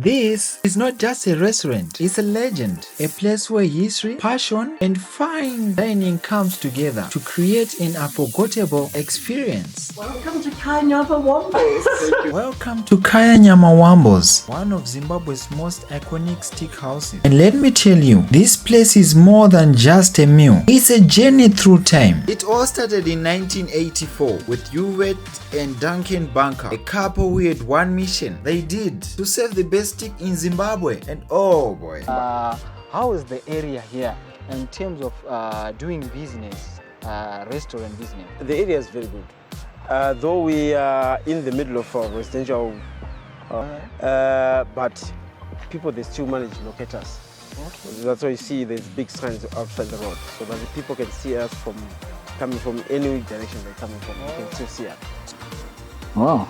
This is not just a restaurant, it's a legend, a place where history, passion, and fine dining comes together to create an unforgettable experience. Welcome to Khaya Nyama Wombles. Welcome to Khaya Nyama Wombles, one of Zimbabwe's most iconic steakhouses. And let me tell you, this place is more than just a meal. It's a journey through time. It all started in 1984 with Uwet and Duncan Banker, a couple who had one mission. They did to serve the best steak in Zimbabwe, and oh boy. How is the area here in terms of doing business, restaurant business? The area is very good. Though we are in the middle of residential, but people, they still manage to locate us. Okay. That's why you see there's big signs outside the road, so that the people can see us from coming from any direction they're coming from. You can still see us. Wow.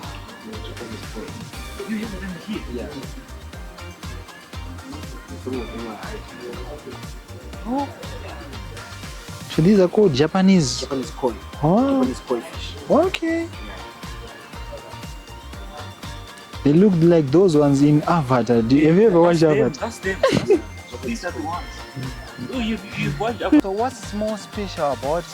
Yeah. Oh. So these are called Japanese koi. Oh. Japanese koi fish. Okay. They look like those ones in Avatar. Have you ever watched Avatar? That's them. These are the ones. Oh, you've watched Avatar. So what's more special about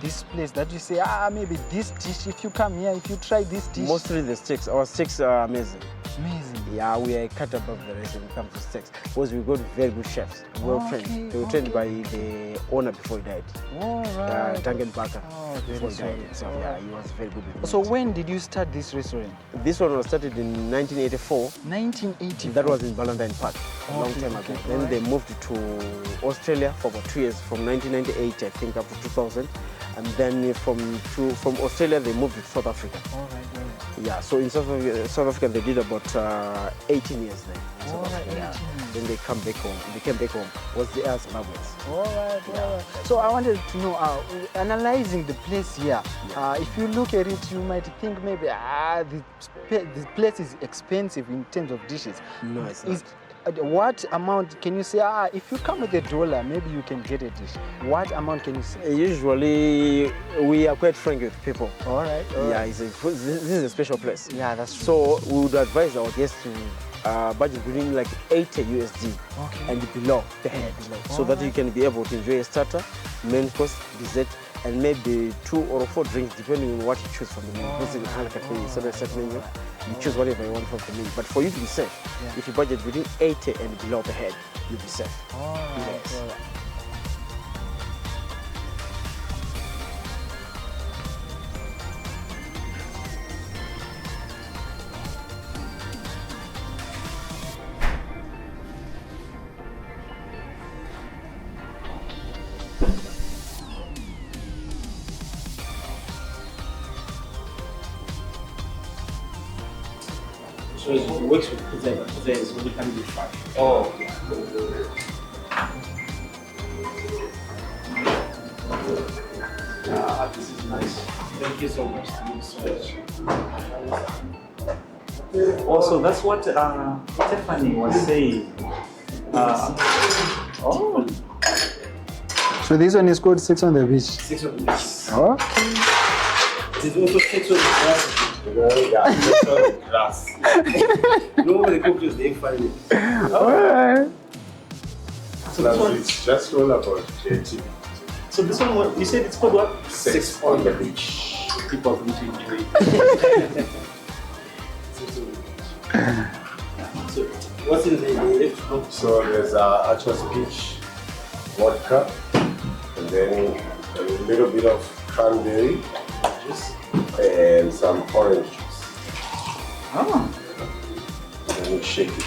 this place that you say, maybe this dish, if you come here, if you try this dish? Mostly the steaks. Our steaks are amazing. Amazing. Yeah, we are cut above the rest when it comes to steaks because we got very good chefs, well trained. They were trained by the owner before he died. All right. Duncan Barker. Very sorry. So yeah, he was very good with So when did you start this restaurant? This one was started in 1984. 1984. That was in Valentine Park, a long time ago. Then they moved to Australia for about 2 years, from 1998 I think up to 2000. And then from Australia they moved to South Africa. All right. Yeah, so in South Africa they did about 18 years there. All right, 18 years. Then they came back home. Was the Zimbabweans. All right. So I wanted to know, analyzing the place here, if you look at it, you might think maybe the place is expensive in terms of dishes. No, it's not. What amount can you say, if you come with $1, maybe you can get a dish? What amount can you say? Usually, we are quite frank with people. All right. This is a special place. Yeah, that's true. So we would advise our guests to budget between like 80 USD and below the head, so that you can be able to enjoy a starter, main course, dessert, and maybe 2 or 4 drinks, depending on what you choose from the menu. Because in a set menu, you choose whatever you want from the menu. But for you to be safe, if you budget between 80 and below the head, you'll be safe. All right. Yes. All right. So it works with pizza, but pizza is only coming with fish. Oh. This is nice. Thank you so much. Also, that's what Stephanie was saying. So this one is called 6 on the beach. 6 on the beach. Okay. There's also 6 on the grass. Yeah, 6 on the grass. No, they cook this, they find it. Alright. So this one, it's just all about creativity. so this one, you said it's called what? 6 on the beach. People are going to enjoy it. 6 on the beach. So what's in the So there's Archer's Peach vodka, and then a little bit of cranberry juice? and some orange juice. Oh. And then you shake it.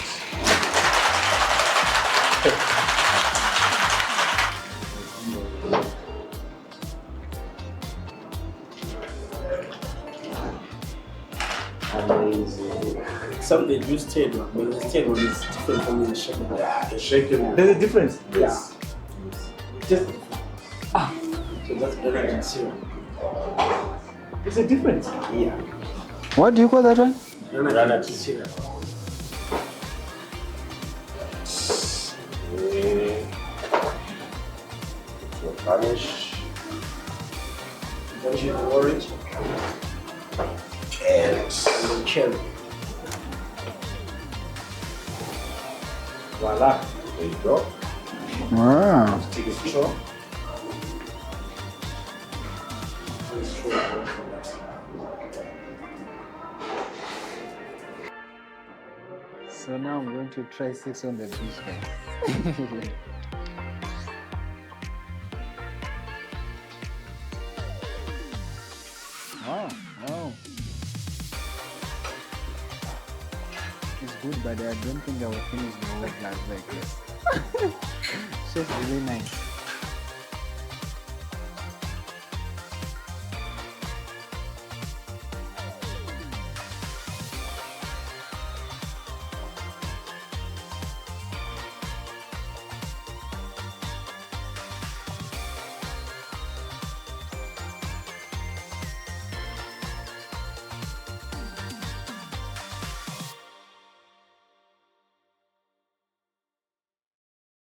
Amazing. Some of the juice tail one, but the tail one is different from the shaken one. The shaken. There's a difference? Yes. Just so that's granite syrup. There's a difference? Yeah. What do you call that one? Granite syrup. Garnish. Orange And cherry. Voila. There you go. Wow. Take a straw. So now I'm going to try 6 on the beach, guys. Wow, wow. It's good, but I don't think I will finish the whole glass like this. It's just really nice.